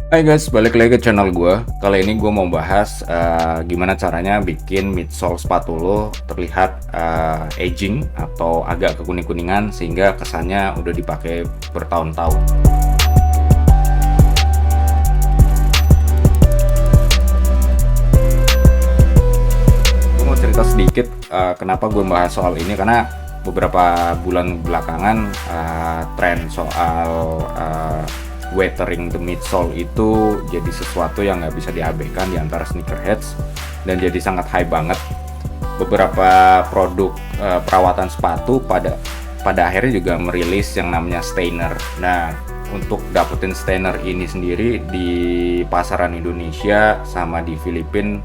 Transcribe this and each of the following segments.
Hai guys, balik lagi ke channel gue. Kali ini gue mau bahas gimana caranya bikin midsole sepatu lo terlihat aging atau agak kekuning-kuningan sehingga kesannya udah dipakai bertahun-tahun. Gue mau cerita sedikit kenapa gue bahas soal ini, karena beberapa bulan belakangan tren soal weathering the midsole itu jadi sesuatu yang nggak bisa diabaikan di antara sneakerheads dan jadi sangat high banget. Beberapa produk perawatan sepatu pada akhirnya juga merilis yang namanya stainer. Nah, untuk dapetin stainer ini sendiri di pasaran Indonesia sama di Filipina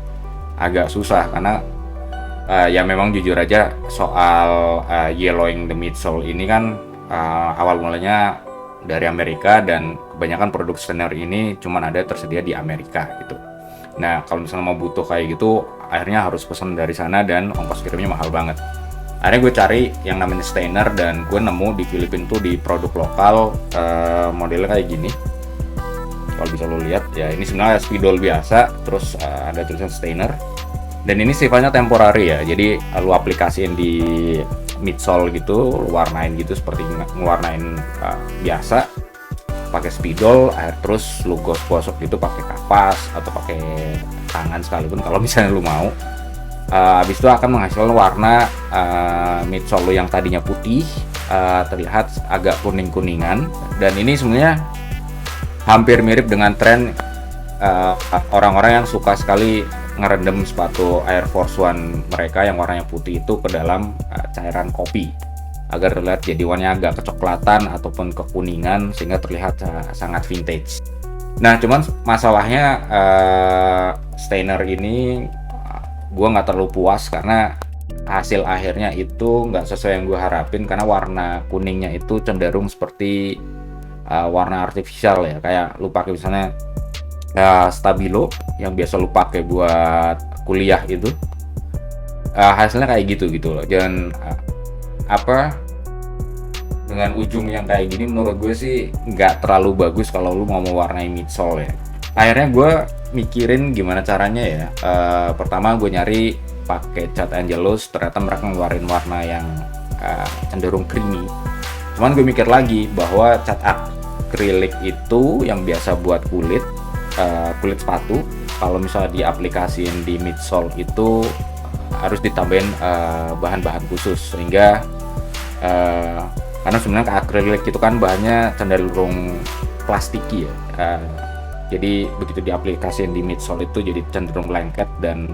agak susah karena ya memang jujur aja soal yellowing the midsole ini kan awal mulanya dari Amerika, dan kebanyakan produk stainer ini cuman ada tersedia di Amerika gitu. Nah, kalau misalnya mau butuh kayak gitu, akhirnya harus pesan dari sana dan ongkos kirimnya mahal banget. Akhirnya gue cari yang namanya stainer dan gue nemu di Filipina tuh di produk lokal modelnya kayak gini. Kalau bisa lo lihat ya, ini sebenarnya spidol biasa, terus ada tulisan stainer. Dan ini sifatnya temporary ya, jadi lo aplikasiin di midsole gitu, lu warnain gitu seperti ngewarnain biasa pakai spidol, terus lu gosok gitu pakai kapas atau pakai tangan sekalipun kalau misalnya lu mau. Habis itu akan menghasilkan warna midsole lu yang tadinya putih terlihat agak kuning-kuningan, dan ini sebenarnya hampir mirip dengan tren orang-orang yang suka sekali ngerendam sepatu Air Force One mereka yang warnanya putih itu ke dalam cairan kopi agar terlihat jadi warnanya agak kecoklatan ataupun kekuningan sehingga terlihat sangat vintage. Nah, cuman masalahnya stainer ini gue nggak terlalu puas karena hasil akhirnya itu nggak sesuai yang gue harapin, karena warna kuningnya itu cenderung seperti warna artifisial ya, kayak lu pakai misalnya stabilo yang biasa lu pakai buat kuliah itu, hasilnya kayak gitu loh. Dan dengan ujung yang kayak gini menurut gue sih nggak terlalu bagus kalau lu mau mewarnai midsole ya. Akhirnya gue mikirin gimana caranya ya. Pertama gue nyari pakai cat Angelus, ternyata mereka ngeluarin warna yang cenderung creamy. Cuman gue mikir lagi bahwa cat akrilik itu yang biasa buat kulit sepatu, kalau misalnya diaplikasiin di midsole itu harus ditambahin bahan-bahan khusus, sehingga karena sebenarnya akrilik itu kan bahannya cenderung plastiki ya, jadi begitu diaplikasiin di midsole itu jadi cenderung lengket dan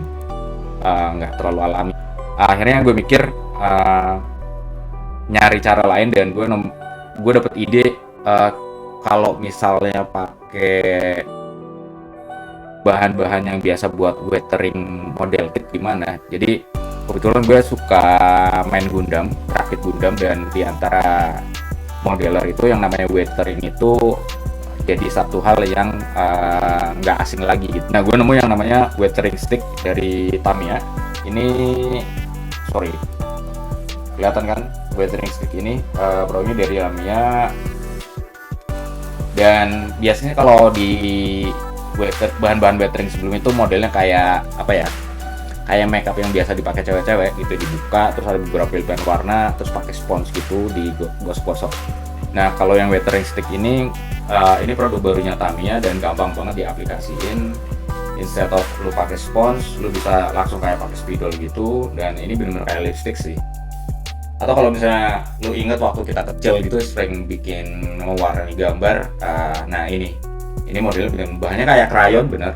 nggak terlalu alami. Akhirnya gue mikir nyari cara lain, dan gue dapet ide kalau misalnya pakai bahan-bahan yang biasa buat weathering model kit gimana. Jadi kebetulan gue suka main Gundam, rakit Gundam, dan diantara modeler itu yang namanya weathering itu jadi satu hal yang nggak asing lagi gitu. Nah, gue nemu yang namanya weathering stick dari Tamiya. Ini kelihatan kan weathering stick ini produknya dari Tamiya, dan biasanya kalau di bahan-bahan weathering sebelum itu modelnya kayak kayak makeup yang biasa dipakai cewek-cewek gitu, dibuka terus ada beberapa pilihan warna terus pakai spons gitu digosok-gosok. Nah, kalau yang weathering stick ini produk barunya Tamiya dan gampang banget diaplikasiin. Instead of lu pakai spons, lu bisa langsung kayak pakai spidol gitu, dan ini benar-benar kayak lipstick sih. Atau kalau misalnya lu inget waktu kita kecil gitu sering bikin mewarnai gambar, nah ini modelnya dengan bahannya kayak krayon bener.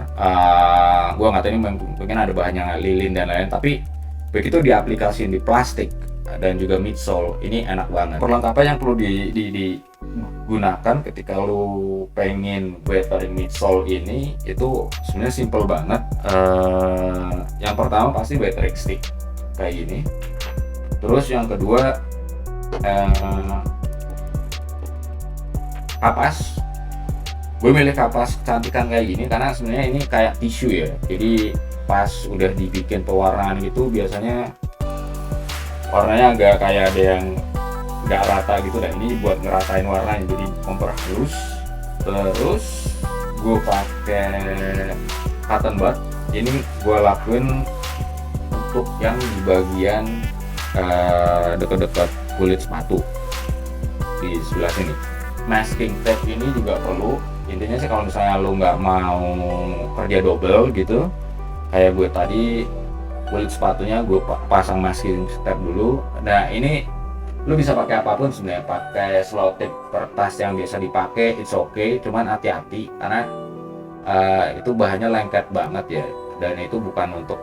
Gua nggak tahu ini mungkin ada bahannya lilin dan lain-lain, tapi begitu diaplikasiin di plastik dan juga midsole ini enak banget. Perlengkapan yang perlu digunakan ketika lu pengen weathering midsole ini itu sebenarnya simple banget. Yang pertama pasti weathering stick kayak gini. Terus yang kedua kapas. Gue milih kapas kecantikan kayak gini karena sebenarnya ini kayak tisu ya, jadi pas udah dibikin pewarnaan gitu biasanya warnanya agak kayak ada yang nggak rata gitu, dan ini buat ngeratain warnanya, jadi memperhalus terus gue pakai cotton bud. Ini gue lakuin untuk yang di bagian dekat-dekat kulit sepatu di sebelah sini. Masking tape ini juga perlu. Intinya sih kalau misalnya lo nggak mau kerja double gitu, kayak gue tadi, kulit sepatunya gue pasang masking tape dulu. Nah ini lo bisa pakai apapun sebenarnya, pakai slow tip kertas yang biasa dipakai, it's okay. Cuman hati-hati karena itu bahannya lengket banget ya, dan itu bukan untuk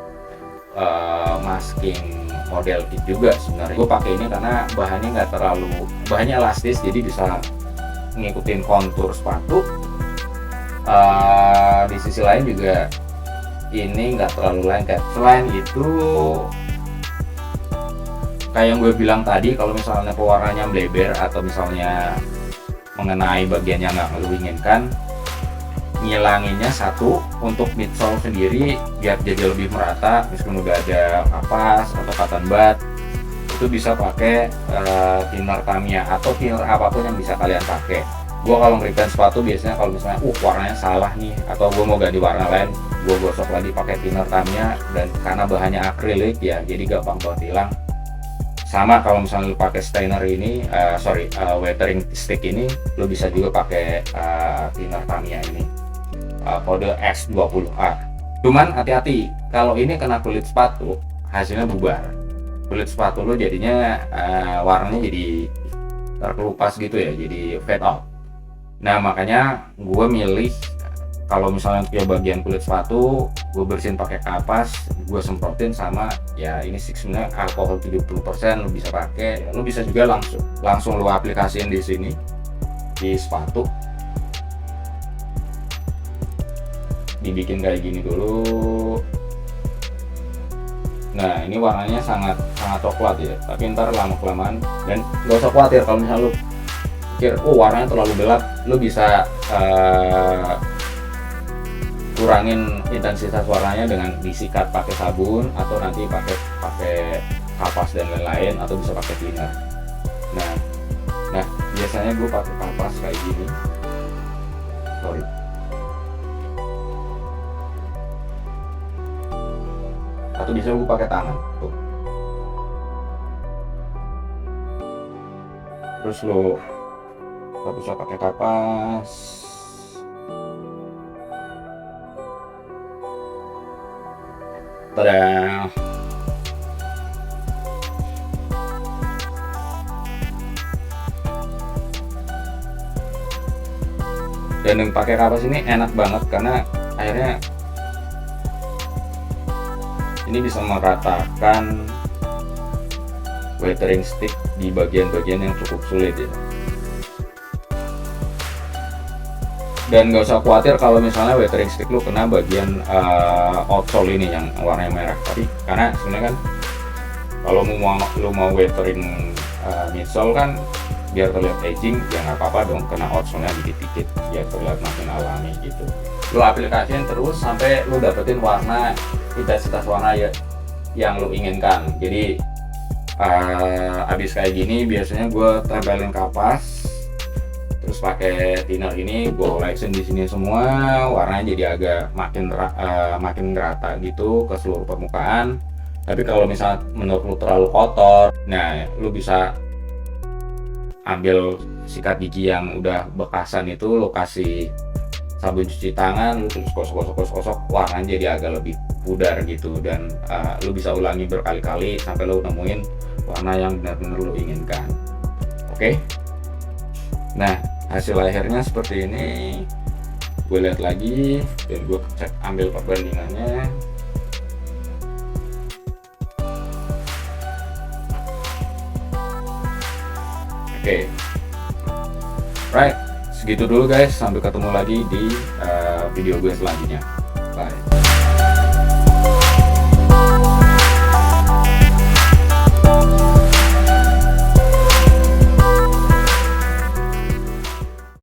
masking model kit juga sebenarnya. Gue pakai ini karena bahannya elastis, jadi bisa ngikutin kontur sepatu. Di sisi lain juga ini nggak terlalu lengket. Selain itu, kayak yang gue bilang tadi, kalau misalnya pewarnanya bleber atau misalnya mengenai bagian yang nggak lo inginkan, ngilanginnya satu untuk midsole sendiri biar jadi lebih merata. Meskipun udah ada kapas atau cotton bud, itu bisa pakai thinner Tamiya atau thinner apapun yang bisa kalian pakai. Gue kalau nge-repaint sepatu biasanya kalau misalnya warnanya salah nih, atau gue mau ganti warna lain, gue gosok lagi pakai thinner Tamiya. Dan karena bahannya akrilik ya, jadi gampang banget hilang. Sama kalau misalnya lu pakai stainer ini, weathering stick ini, lu bisa juga pakai thinner Tamiya ini, kode S20A. Cuman hati-hati, kalau ini kena kulit sepatu, hasilnya bubar. Kulit sepatu lu jadinya warnanya jadi terkelupas gitu ya, jadi fade out. Nah makanya gue milih, kalau misalnya punya bagian kulit sepatu, gue bersihin pakai kapas, gue semprotin sama ya ini sih sebenarnya alkohol 70%. Lu bisa pakai, lu bisa juga langsung lu aplikasiin di sini di sepatu. Dibikin kayak gini dulu. Nah ini warnanya sangat coklat ya, tapi ntar lama-kelamaan, dan gak usah khawatir kalau misalnya lu pikir warnanya terlalu gelap, lu bisa kurangin intensitas warnanya dengan disikat pakai sabun, atau nanti pakai kapas dan lain-lain, atau bisa pakai thinner. Nah biasanya gue pakai kapas kayak gini. Atau bisa gue pakai tangan tuh. Terus lo bisa pakai kapas. Tada. Dan yang pakai kapas ini enak banget karena akhirnya ini bisa meratakan weathering stick di bagian-bagian yang cukup sulit ya. Dan gak usah khawatir kalau misalnya weathering stick lu kena bagian outsole ini yang warnanya merah. Tapi karena sebenarnya kan kalau lu mau weathering midsole kan biar terlihat aging, ya nggak apa-apa dong kena outsole-nya dikit-dikit biar terlihat makin alami gitu. Lu aplikasiin terus sampai lu dapetin warna, intensitas warna yang lu inginkan. Jadi abis kayak gini biasanya gue tempelin kapas, terus pakai thinner ini gue olesin di sini semua, warnanya jadi agak makin rata gitu ke seluruh permukaan. Tapi kalau misalnya menurut lu terlalu kotor, nah lu bisa ambil sikat gigi yang udah bekasan itu, lu kasih sabun cuci tangan, lu terus gosok, warnanya jadi agak lebih pudar gitu. Dan lu bisa ulangi berkali-kali sampai lu nemuin warna yang benar-benar lu inginkan. Oke? Nah, hasil akhirnya seperti ini. Gue lihat lagi dan gue ambil perbandingannya. Oke. Right, segitu dulu guys. Sampai ketemu lagi di video gue selanjutnya. Bye.